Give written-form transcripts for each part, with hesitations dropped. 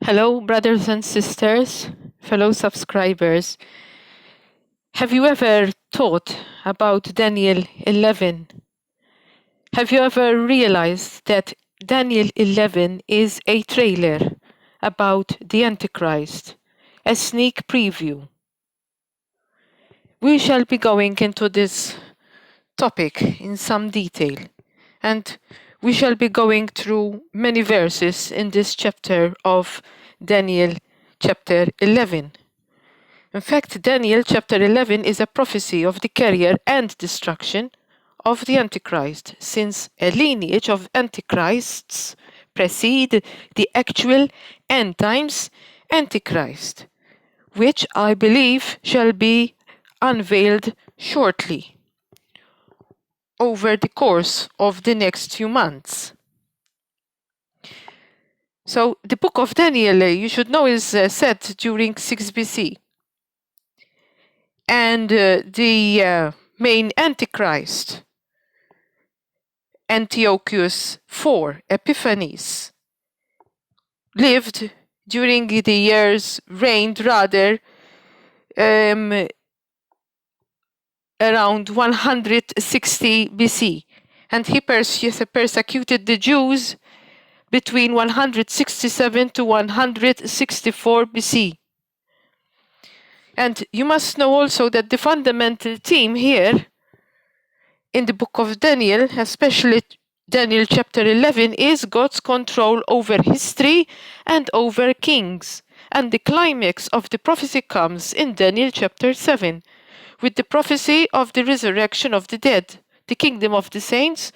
Hello, brothers and sisters, fellow subscribers. Have you ever thought about Daniel 11? Have you ever realized that Daniel 11 is a trailer about the Antichrist, a sneak preview? We shall be going into this topic in some detail, and we shall be going through many verses in this chapter of Daniel chapter 11. In fact, Daniel chapter 11 is a prophecy of the career and destruction of the Antichrist, since a lineage of antichrists precede the actual end times Antichrist, which I believe shall be unveiled shortly over the course of the next few months. So the book of Daniel, you should know, is set during 6 BC. And the main Antichrist, Antiochius IV Epiphanes, lived during the years, reigned rather, around 160 BC. And he persecuted the Jews between 167 to 164 BC. And you must know also that the fundamental theme here in the book of Daniel, especially Daniel chapter 11, is God's control over history and over kings. And the climax of the prophecy comes in Daniel chapter 7, with the prophecy of the resurrection of the dead, the kingdom of the saints,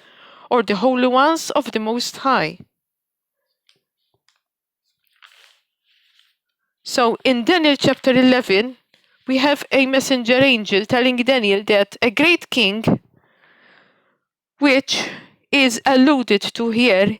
or the holy ones of the Most High. So in Daniel chapter 11, we have a messenger angel telling Daniel that a great king, which is alluded to here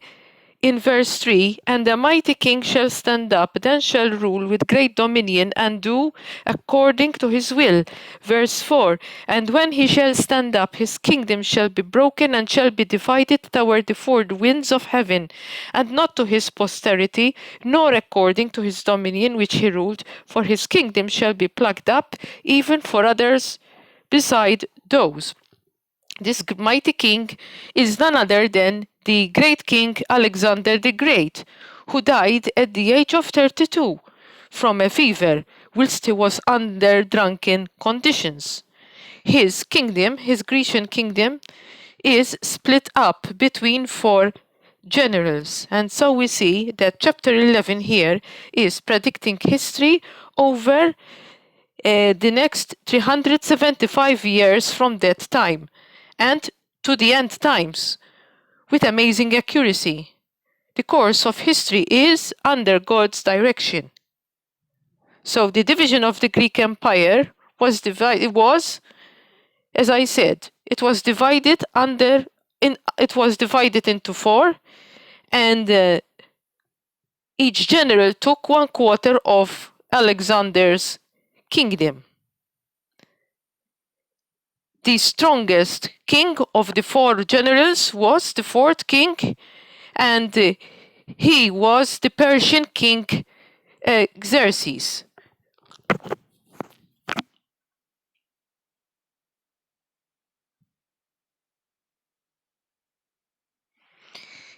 in verse 3, and the mighty king shall stand up, then shall rule with great dominion and do according to his will. Verse 4, and when he shall stand up, his kingdom shall be broken and shall be divided toward the four winds of heaven, and not to his posterity, nor according to his dominion which he ruled, for his kingdom shall be plucked up, even for others beside those. This mighty king is none other than the great king Alexander the Great, who died at the age of 32 from a fever whilst he was under drunken conditions. His kingdom, his Grecian kingdom, is split up between four generals. And so we see that chapter 11 here is predicting history over the next 375 years from that time and to the end times with amazing accuracy. The course of history is under God's direction. So the division of the Greek Empire was as I said, it was divided into four, and each general took 1/4 of Alexander's kingdom. The strongest king of the four generals was the fourth king, and he was the Persian king Xerxes.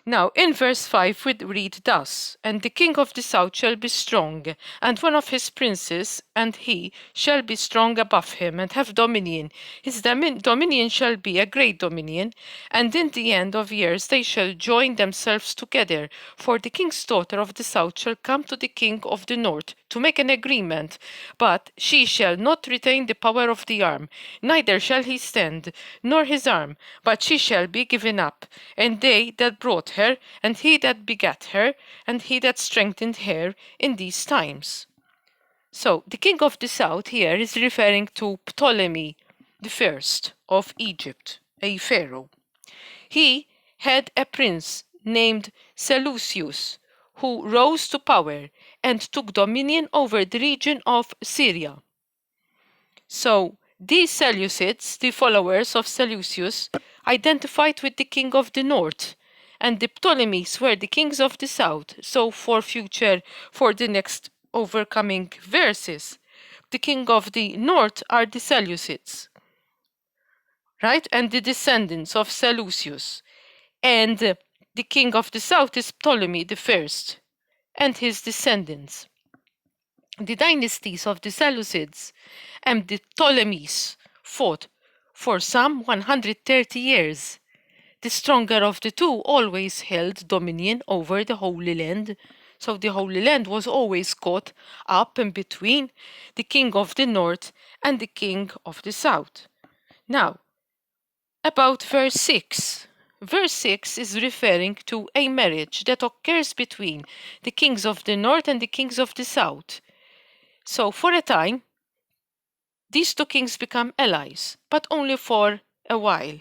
Now, in verse 5, we read thus, and the king of the south shall be strong, and one of his princes, and he shall be strong above him, and have dominion. His dominion shall be a great dominion, and in the end of years they shall join themselves together. For the king's daughter of the south shall come to the king of the north to make an agreement, but she shall not retain the power of the arm, neither shall he stand, nor his arm, but she shall be given up, and they that brought her, and he that begat her, and he that strengthened her in these times. So the king of the south here is referring to Ptolemy the first of Egypt, a pharaoh. He had a prince named Seleucus, who rose to power and took dominion over the region of Syria. So these Seleucids, the followers of Seleucus, identified with the king of the north, and the Ptolemies were the kings of the south. So for the next overcoming verses, the king of the north are the Seleucids, right? And the descendants of Seleucus. And the king of the south is Ptolemy the first and his descendants. The dynasties of the Seleucids and the Ptolemies fought for some 130 years. The stronger of the two always held dominion over the Holy Land. So the Holy Land was always caught up in between the king of the north and the king of the south. Now, about verse 6. Verse 6 is referring to a marriage that occurs between the kings of the north and the kings of the south. So for a time, these two kings become allies, but only for a while.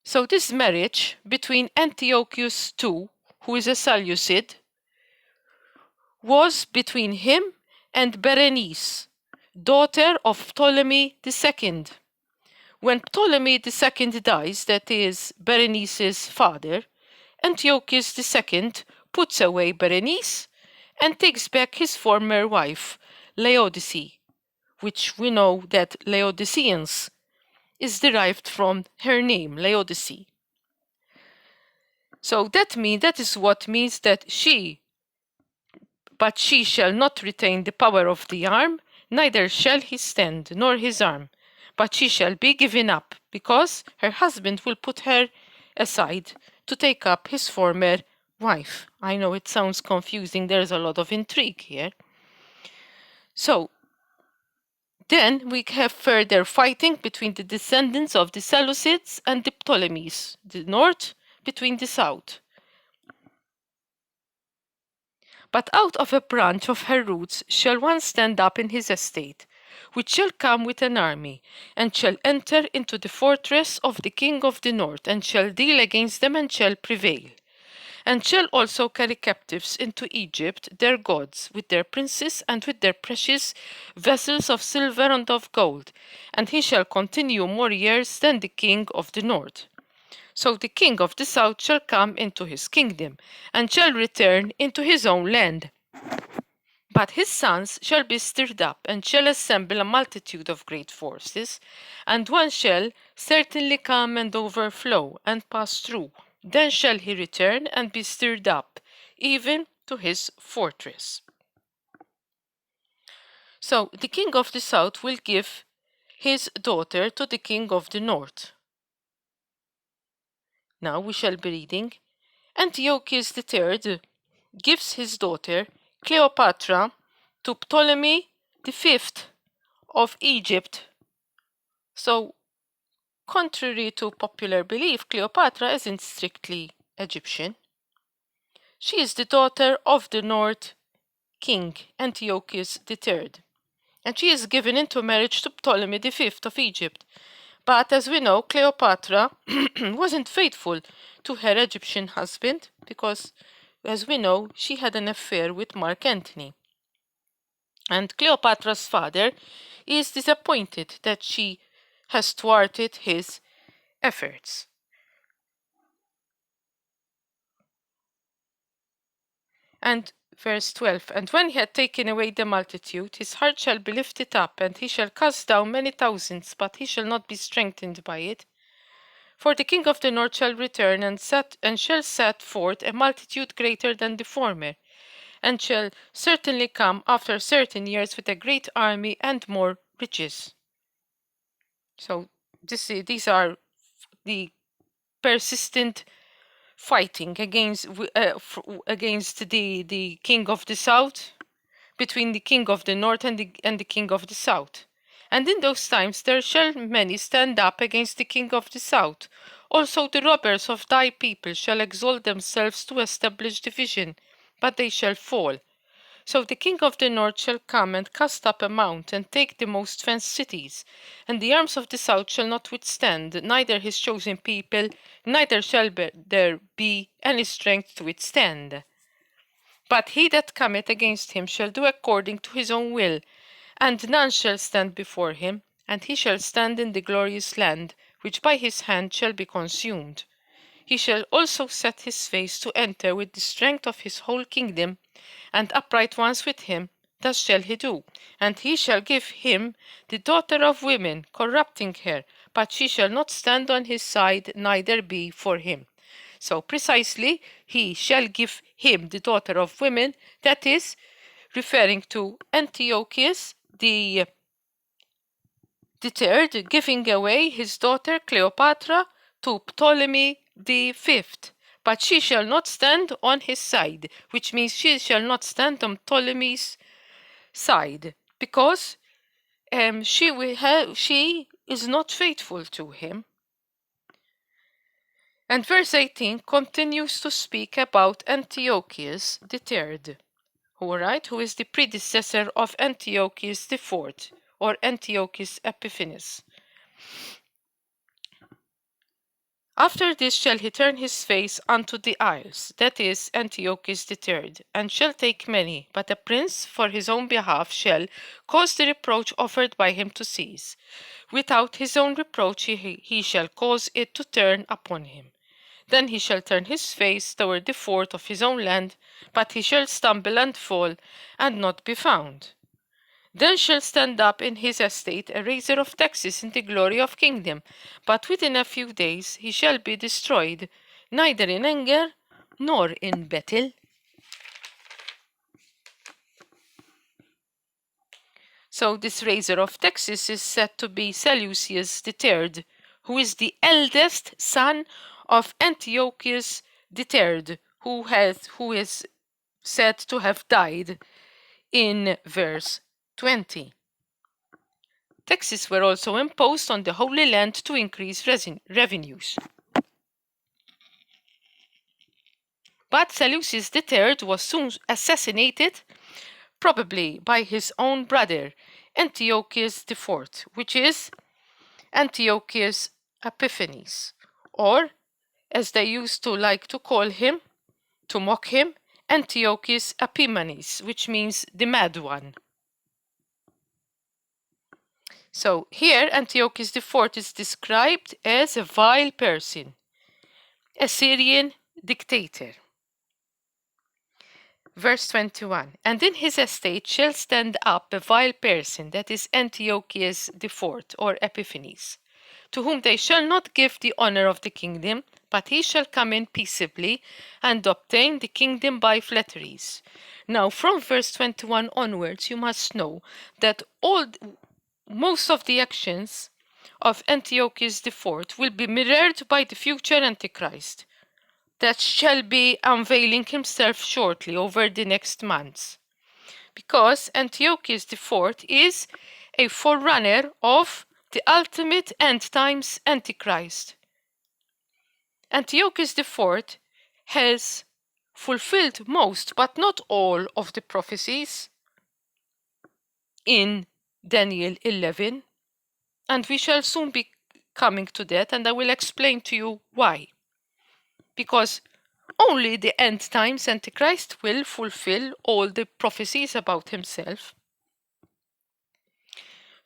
So this marriage between Antiochius II, who is a Seleucid, was between him and Berenice, daughter of Ptolemy II. When Ptolemy II dies, that is Berenice's father, Antiochus II puts away Berenice and takes back his former wife, Laodice, which we know that Laodiceans is derived from her name, Laodice. So that is what means that but she shall not retain the power of the arm, neither shall he stand, nor his arm, but she shall be given up, because her husband will put her aside to take up his former wife. I know it sounds confusing, there's a lot of intrigue here. So, then we have further fighting between the descendants of the Seleucids and the Ptolemies, the north between the south. But out of a branch of her roots shall one stand up in his estate, which shall come with an army, and shall enter into the fortress of the king of the north, and shall deal against them, and shall prevail. And shall also carry captives into Egypt their gods, with their princes, and with their precious vessels of silver and of gold, and he shall continue more years than the king of the north. So the king of the south shall come into his kingdom, and shall return into his own land. But his sons shall be stirred up, and shall assemble a multitude of great forces, and one shall certainly come and overflow, and pass through. Then shall he return and be stirred up, even to his fortress. So the king of the south will give his daughter to the king of the north. Now we shall be reading. Antiochus III gives his daughter Cleopatra to Ptolemy V of Egypt. So, contrary to popular belief, Cleopatra isn't strictly Egyptian. She is the daughter of the North King Antiochus III, and she is given into marriage to Ptolemy V of Egypt. But as we know, Cleopatra wasn't faithful to her Egyptian husband because, as we know, she had an affair with Mark Antony. And Cleopatra's father is disappointed that she has thwarted his efforts. And verse 12, and when he had taken away the multitude, his heart shall be lifted up, and he shall cast down many thousands, but he shall not be strengthened by it. For the king of the north shall return, and shall set forth a multitude greater than the former, and shall certainly come after certain years with a great army and more riches. So these are the persistent fighting against the king of the south, between the king of the north and the king of the south. And in those times there shall many stand up against the king of the south. Also the robbers of thy people shall exalt themselves to establish division, but they shall fall. So the king of the north shall come and cast up a mount, and take the most fenced cities, and the arms of the south shall not withstand, neither his chosen people, neither shall there be any strength to withstand. But he that cometh against him shall do according to his own will, and none shall stand before him, and he shall stand in the glorious land, which by his hand shall be consumed. He shall also set his face to enter with the strength of his whole kingdom, and upright ones with him. Thus shall he do. And he shall give him the daughter of women, corrupting her, but she shall not stand on his side, neither be for him. So precisely, he shall give him the daughter of women, that is, referring to Antiochus the third, giving away his daughter Cleopatra to Ptolemy the fifth. But she shall not stand on his side, which means she shall not stand on Ptolemy's side, because she is not faithful to him. And verse 18 continues to speak about Antiochus III, who is the predecessor of Antiochus IV, or Antiochus Epiphanes. After this shall he turn his face unto the isles, that is, Antiochus III, and shall take many, but a prince for his own behalf shall cause the reproach offered by him to cease. Without his own reproach he shall cause it to turn upon him. Then he shall turn his face toward the fort of his own land, but he shall stumble and fall, and not be found. Then shall stand up in his estate a raiser of taxes in the glory of kingdom, but within a few days he shall be destroyed, neither in anger nor in battle. So this raiser of taxes is said to be Seleucus III, who is the eldest son of Antiochus III, who is said to have died in verse 20. Taxes were also imposed on the Holy Land to increase revenues. But Seleucus III was soon assassinated, probably by his own brother, Antiochus IV, which is Antiochus Epiphanes, or, as they used to like to call him, to mock him, Antiochus Epiphanes, which means the mad one. So here Antiochus IV is described as a vile person, a Syrian dictator. Verse 21, and in his estate shall stand up a vile person, that is Antiochus IV, or Epiphanes, to whom they shall not give the honor of the kingdom, but he shall come in peaceably and obtain the kingdom by flatteries. Now from verse 21 onwards you must know that most of the actions of Antiochus IV will be mirrored by the future Antichrist that shall be unveiling himself shortly over the next months. Because Antiochus IV is a forerunner of the ultimate end times Antichrist. Antiochus IV has fulfilled most, but not all, of the prophecies in Daniel 11, and we shall soon be coming to that, and I will explain to you why. Because only the end times Antichrist will fulfill all the prophecies about himself.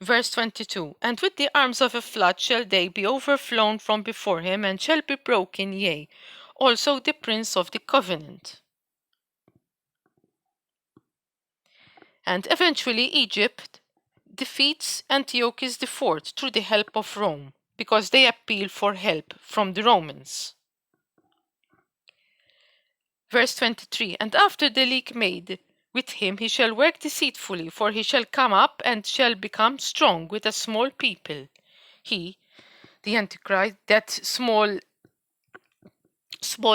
Verse 22, and with the arms of a flood shall they be overflown from before him, and shall be broken, yea, also the prince of the covenant. And eventually Egypt defeats Antiochus IV through the help of Rome, because they appeal for help from the Romans. Verse 23, and after the league made with him he shall work deceitfully, for he shall come up and shall become strong with a small people. He, the Antichrist, that small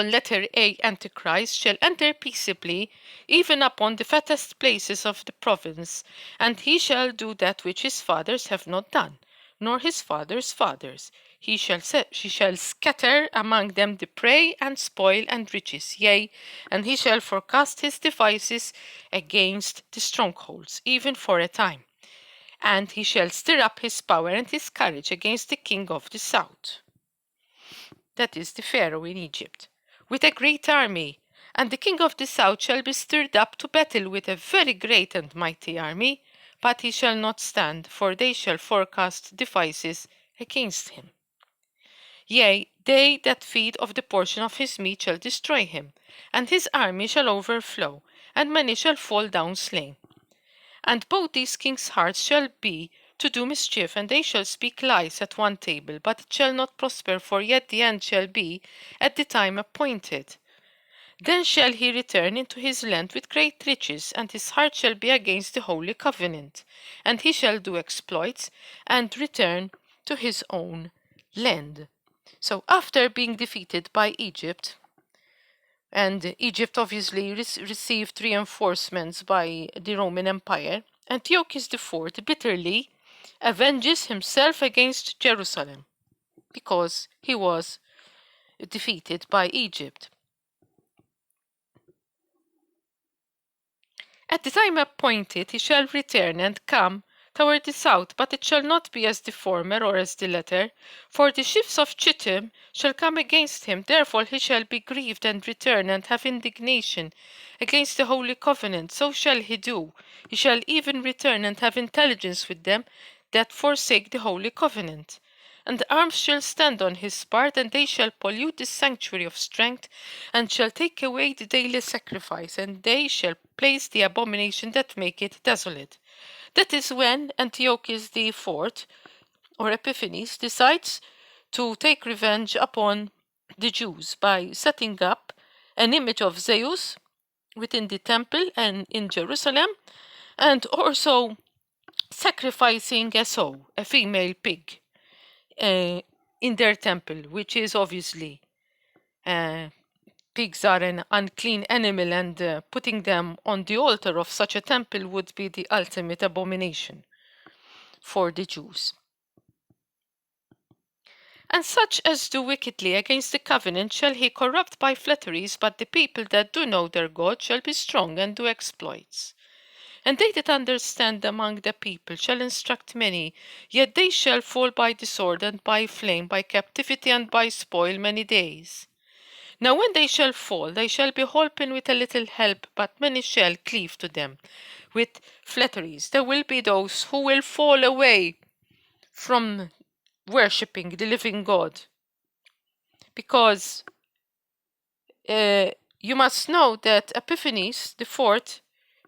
letter A Antichrist, shall enter peaceably even upon the fattest places of the province, and he shall do that which his fathers have not done, nor his fathers' fathers. She shall scatter among them the prey and spoil and riches, yea, and he shall forecast his devices against the strongholds, even for a time. And he shall stir up his power and his courage against the king of the south, that is the Pharaoh in Egypt, with a great army. And the king of the south shall be stirred up to battle with a very great and mighty army, but he shall not stand, for they shall forecast devices against him. Yea, they that feed of the portion of his meat shall destroy him, and his army shall overflow, and many shall fall down slain. And both these kings' hearts shall be to do mischief, and they shall speak lies at one table, but it shall not prosper, for yet the end shall be at the time appointed. Then shall he return into his land with great riches, and his heart shall be against the holy covenant, and he shall do exploits, and return to his own land. So after being defeated by Egypt, and Egypt obviously received reinforcements by the Roman Empire, Antiochus IV bitterly avenges himself against Jerusalem because he was defeated by Egypt. At the time appointed he shall return and come toward the south, but it shall not be as the former or as the latter, for the ships of Chittim shall come against him. Therefore he shall be grieved and return and have indignation against the holy covenant. So shall he do. He shall even return and have intelligence with them that forsake the holy covenant. And arms shall stand on his part, and they shall pollute the sanctuary of strength, and shall take away the daily sacrifice, and they shall place the abomination that make it desolate. That is when Antiochus IV, or Epiphanes, decides to take revenge upon the Jews by setting up an image of Zeus within the temple and in Jerusalem, and also sacrificing a sow, a female pig, in their temple, which is obviously pigs are an unclean animal, and putting them on the altar of such a temple would be the ultimate abomination for the Jews. And such as do wickedly against the covenant shall he corrupt by flatteries, but the people that do know their God shall be strong and do exploits. And they that understand among the people shall instruct many, yet they shall fall by the sword and by flame, by captivity and by spoil many days. Now when they shall fall, they shall be holpen with a little help, but many shall cleave to them with flatteries. There will be those who will fall away from worshipping the living God. Because you must know that Epiphanes IV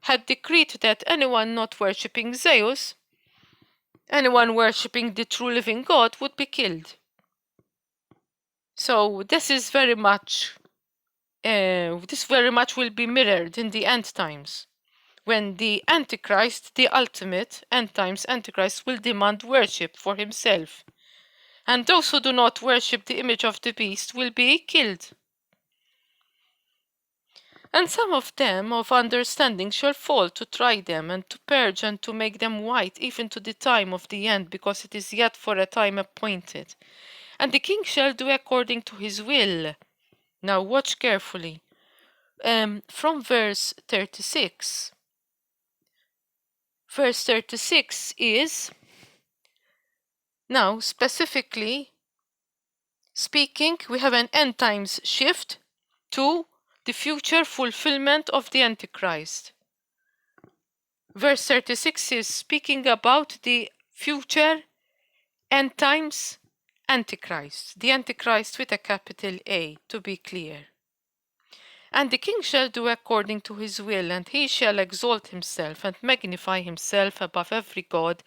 had decreed that anyone not worshipping Zeus, anyone worshipping the true living God, would be killed. So this very much will be mirrored in the end times, when the Antichrist, the ultimate end times Antichrist, will demand worship for himself. And those who do not worship the image of the beast will be killed. And some of them of understanding shall fall to try them, and to purge and to make them white, even to the time of the end, because it is yet for a time appointed. And the king shall do according to his will. Now watch carefully. From verse 36. Verse 36 is now specifically speaking, we have an end times shift to the future fulfillment of the Antichrist. Verse 36 is speaking about the future end times Antichrist, the Antichrist with a capital A, to be clear. And the king shall do according to his will, and he shall exalt himself and magnify himself above every god,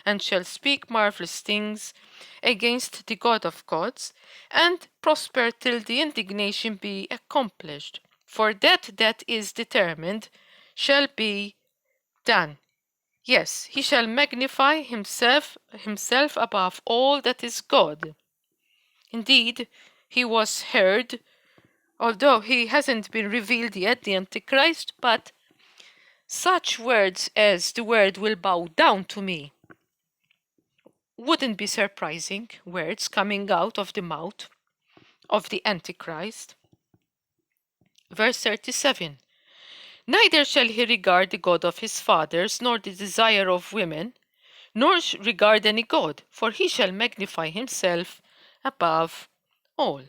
and shall speak marvelous things against the God of gods, and prosper till the indignation be accomplished. For that is determined shall be done. Yes, he shall magnify himself above all that is God. Indeed, he was heard, although he hasn't been revealed yet, the Antichrist, but such words as the word will bow down to me wouldn't be surprising words coming out of the mouth of the Antichrist. Verse 37. Neither shall he regard the God of his fathers, nor the desire of women, nor regard any god, for he shall magnify himself above all.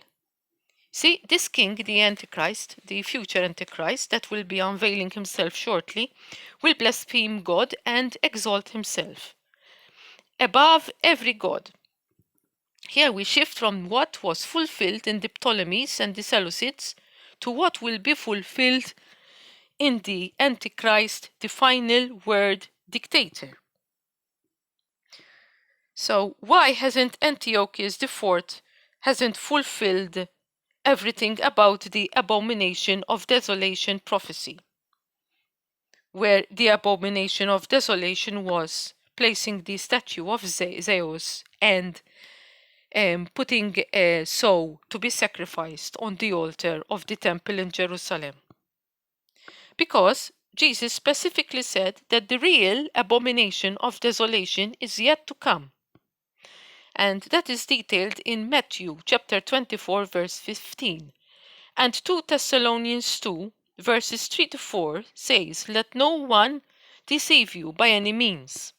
See, this king, the Antichrist, the future Antichrist, that will be unveiling himself shortly, will blaspheme God and exalt himself above every god. Here we shift from what was fulfilled in the Ptolemies and the Seleucids to what will be fulfilled in the Antichrist, the final word dictator. So why hasn't Antiochus IV hasn't fulfilled everything about the abomination of desolation prophecy, where the abomination of desolation was placing the statue of Zeus and putting a sow to be sacrificed on the altar of the temple in Jerusalem? Because Jesus specifically said that the real abomination of desolation is yet to come. And that is detailed in Matthew chapter 24 verse 15. And 2 Thessalonians 2 verses 3 to 4 says, "Let no one deceive you by any means."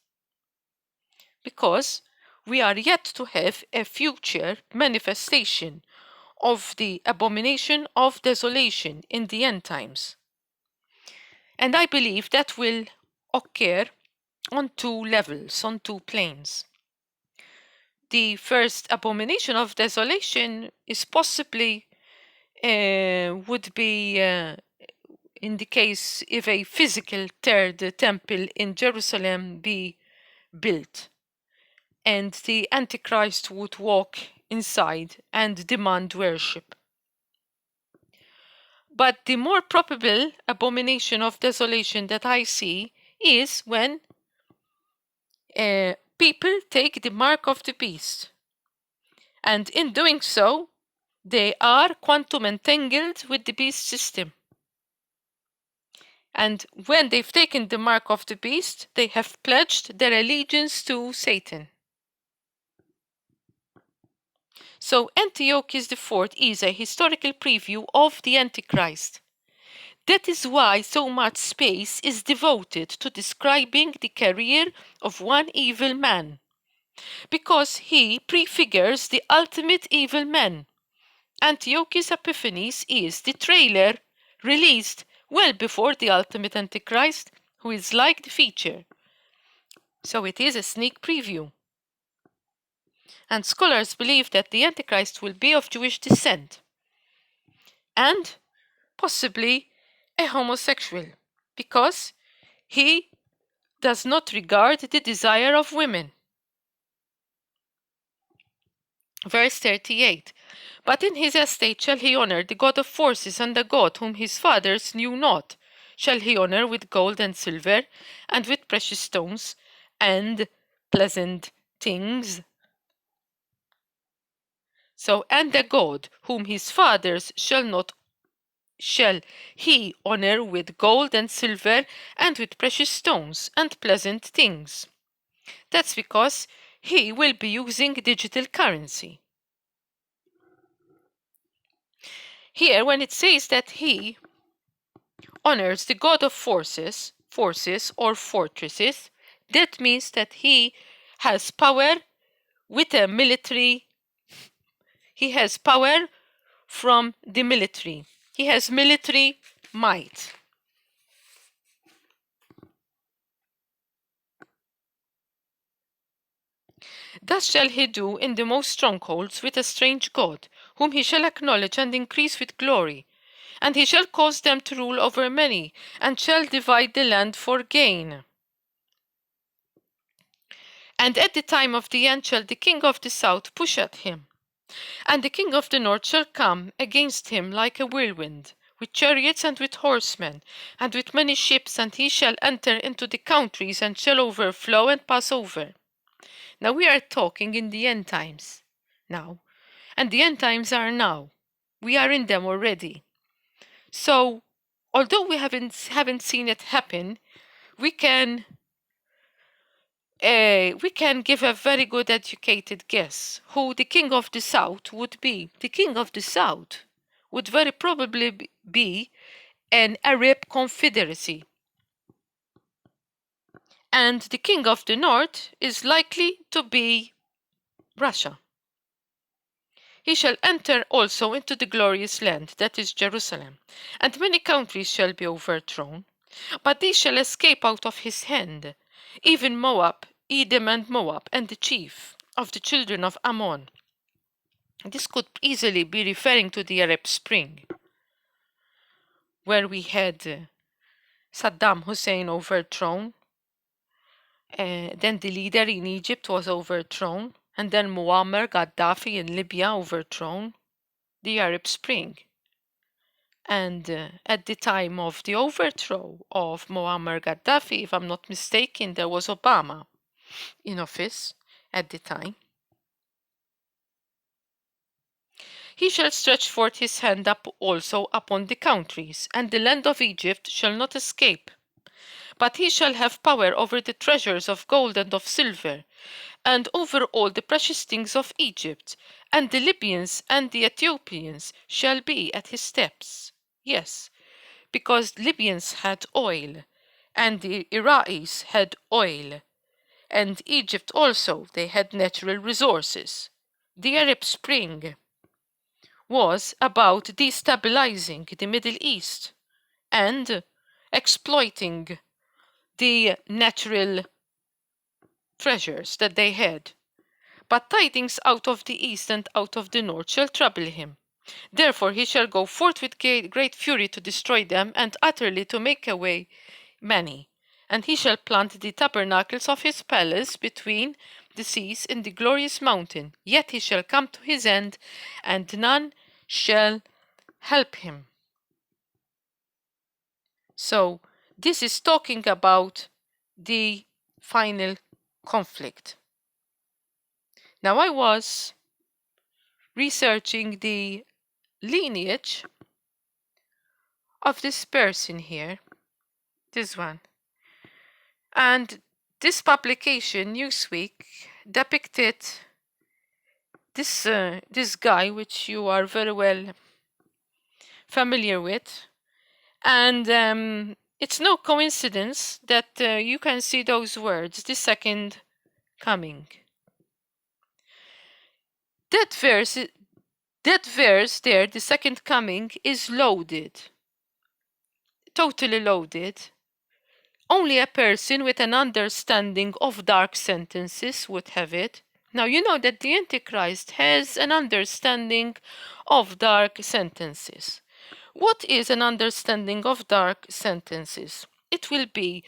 Because we are yet to have a future manifestation of the abomination of desolation in the end times. And I believe that will occur on two levels, on two planes. The first abomination of desolation is possibly would be in the case if a physical third temple in Jerusalem be built and the Antichrist would walk inside and demand worship. But the more probable abomination of desolation that I see is when people take the mark of the beast. And in doing so, they are quantum entangled with the beast system. And when they've taken the mark of the beast, they have pledged their allegiance to Satan. So Antiochus IV is a historical preview of the Antichrist. That is why so much space is devoted to describing the career of one evil man, because he prefigures the ultimate evil man. Antiochius Epiphanes is the trailer released well before the ultimate Antichrist, who is like the feature. So it is a sneak preview. And scholars believe that the Antichrist will be of Jewish descent and possibly a homosexual, because he does not regard the desire of women. Verse 38. But in his estate shall he honor the God of forces, and the God whom his fathers knew not shall he honor with gold and silver, and with precious stones, and pleasant things. So, and the God whom his fathers shall he honor with gold and silver, and with precious stones, and pleasant things. That's because he will be using digital currency. Here, when it says that he honors the god of forces or fortresses, that means that he has power with a military. He has power from the military. He has military might. Thus shall he do in the most strongholds with a strange god, whom he shall acknowledge and increase with glory. And he shall cause them to rule over many, and shall divide the land for gain. And at the time of the end shall the king of the south push at him, and the king of the north shall come against him like a whirlwind, with chariots and with horsemen, and with many ships, and he shall enter into the countries, and shall overflow and pass over. Now we are talking in the end times now, and the end times are now. We are in them already. So, although we haven't seen it happen, we can give a very good educated guess who the king of the south would be. The king of the south would very probably be an Arab confederacy. And the king of the north is likely to be Russia. He shall enter also into the glorious land, that is Jerusalem, and many countries shall be overthrown, but these shall escape out of his hand, even Moab, Edom and Moab, and the chief of the children of Ammon. This could easily be referring to the Arab Spring, where we had Saddam Hussein overthrown, then the leader in Egypt was overthrown, and then Muammar Gaddafi in Libya overthrown, the Arab Spring. And at the time of the overthrow of Muammar Gaddafi, if I'm not mistaken, there was Obama in office at the time. He shall stretch forth his hand up also upon the countries, and the land of Egypt shall not escape. But he shall have power over the treasures of gold and of silver, and over all the precious things of Egypt, and the Libyans and the Ethiopians shall be at his steps. Yes, because Libyans had oil, and the Iraqis had oil, and Egypt also, they had natural resources. The Arab Spring was about destabilizing the Middle East and exploiting the natural treasures that they had. But tidings out of the east and out of the north shall trouble him. Therefore he shall go forth with great fury to destroy them, and utterly to make away many. And he shall plant the tabernacles of his palace between the seas in the glorious mountain. Yet he shall come to his end, and none shall help him. So this is talking about the final conflict. Now I was researching the lineage of this person here, this one. And this publication, Newsweek, depicted this guy, which you are very well familiar with. And it's no coincidence that you can see those words, the second coming. That verse there, the second coming, is loaded. Totally loaded. Only a person with an understanding of dark sentences would have it. Now you know that the Antichrist has an understanding of dark sentences. What is an understanding of dark sentences? It will be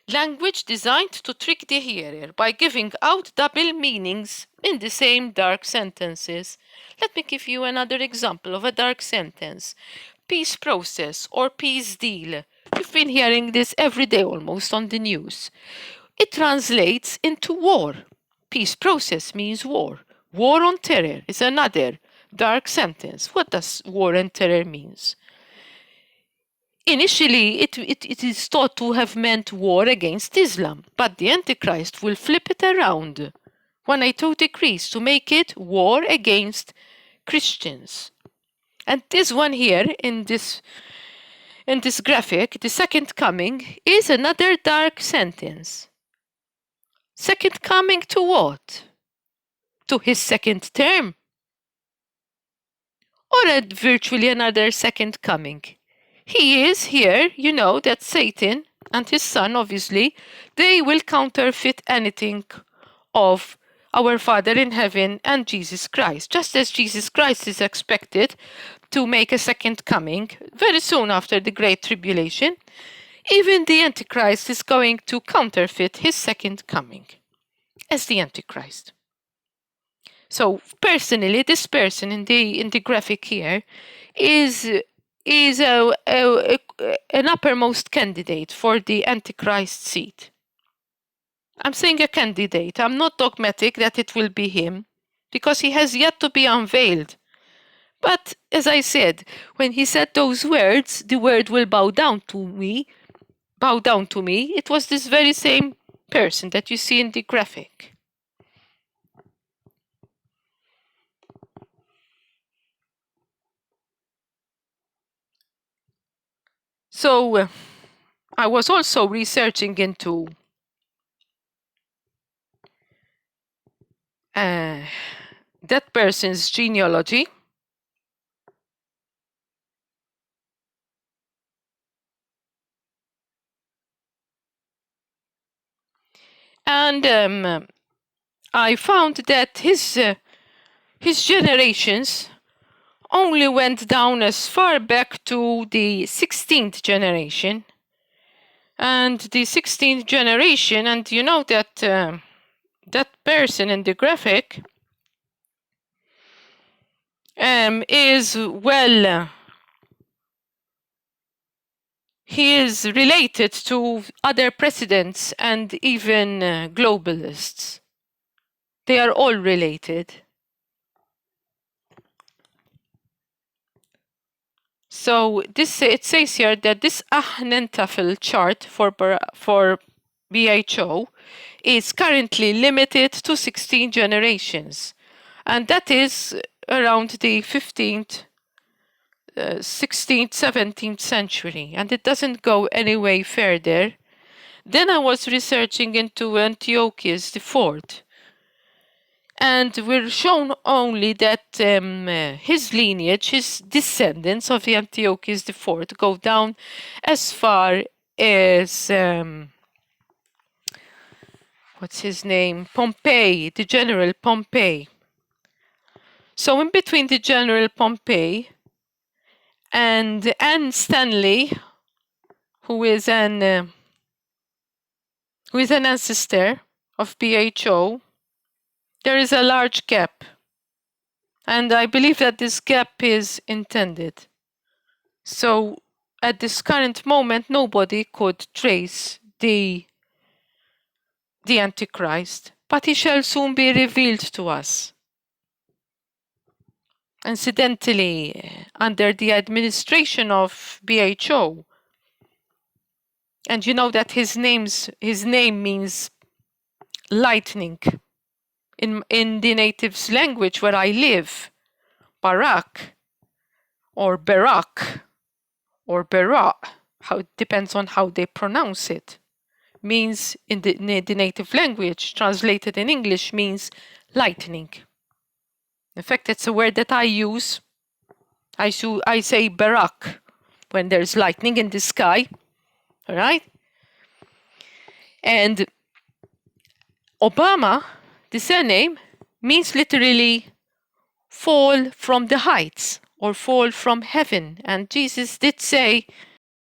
language designed to trick the hearer by giving out double meanings in the same dark sentences. Let me give you another example of a dark sentence. Peace process or peace deal. You've been hearing this every day almost on the news. It translates into war. Peace process means war. War on terror is another dark sentence. What does war and terror means? Initially, it is thought to have meant war against Islam, but the Antichrist will flip it around 180 degrees to make it war against Christians. And this one here in this graphic, the second coming, is another dark sentence. Second coming to what? To his second term? Or virtually another second coming? He is here, you know, that Satan and his son, obviously, they will counterfeit anything of our Father in heaven and Jesus Christ, just as Jesus Christ is expected to make a second coming very soon after the Great Tribulation. Even the Antichrist is going to counterfeit his second coming as the Antichrist. So personally, this person in the graphic here is an uppermost candidate for the Antichrist seat. I'm saying a candidate. I'm not dogmatic that it will be him, because he has yet to be unveiled. But as I said, when he said those words, the word will bow down to me. It was this very same person that you see in the graphic. So I was also researching into that person's genealogy. And I found that his his generations only went down as far back to the 16th generation. And the 16th generation, and you know that that person in the graphic is, well, he is related to other presidents and even globalists. They are all related. So this, it says here that this Ahnentafel chart for BHO is currently limited to 16 generations, and that is around the 15th, 16th, 17th century, and it doesn't go any way further. Then I was researching into Antiochius IV, and we're shown only that his lineage, his descendants of the Antiochus IV go down as far as, what's his name? Pompey, the General Pompey. So in between the General Pompey and Anne Stanley, who is an ancestor of BHO, there is a large gap. And I believe that this gap is intended. So at this current moment, nobody could trace the Antichrist, but he shall soon be revealed to us. Incidentally, under the administration of BHO, and you know that his name means lightning. In the natives' language where I live, Barak or Barak or Bara, how it depends on how they pronounce it, means in the native language, translated in English, means lightning. In fact, it's a word that I use. I say Barak when there's lightning in the sky, all right? And Obama, the surname, means literally fall from the heights or fall from heaven. And Jesus did say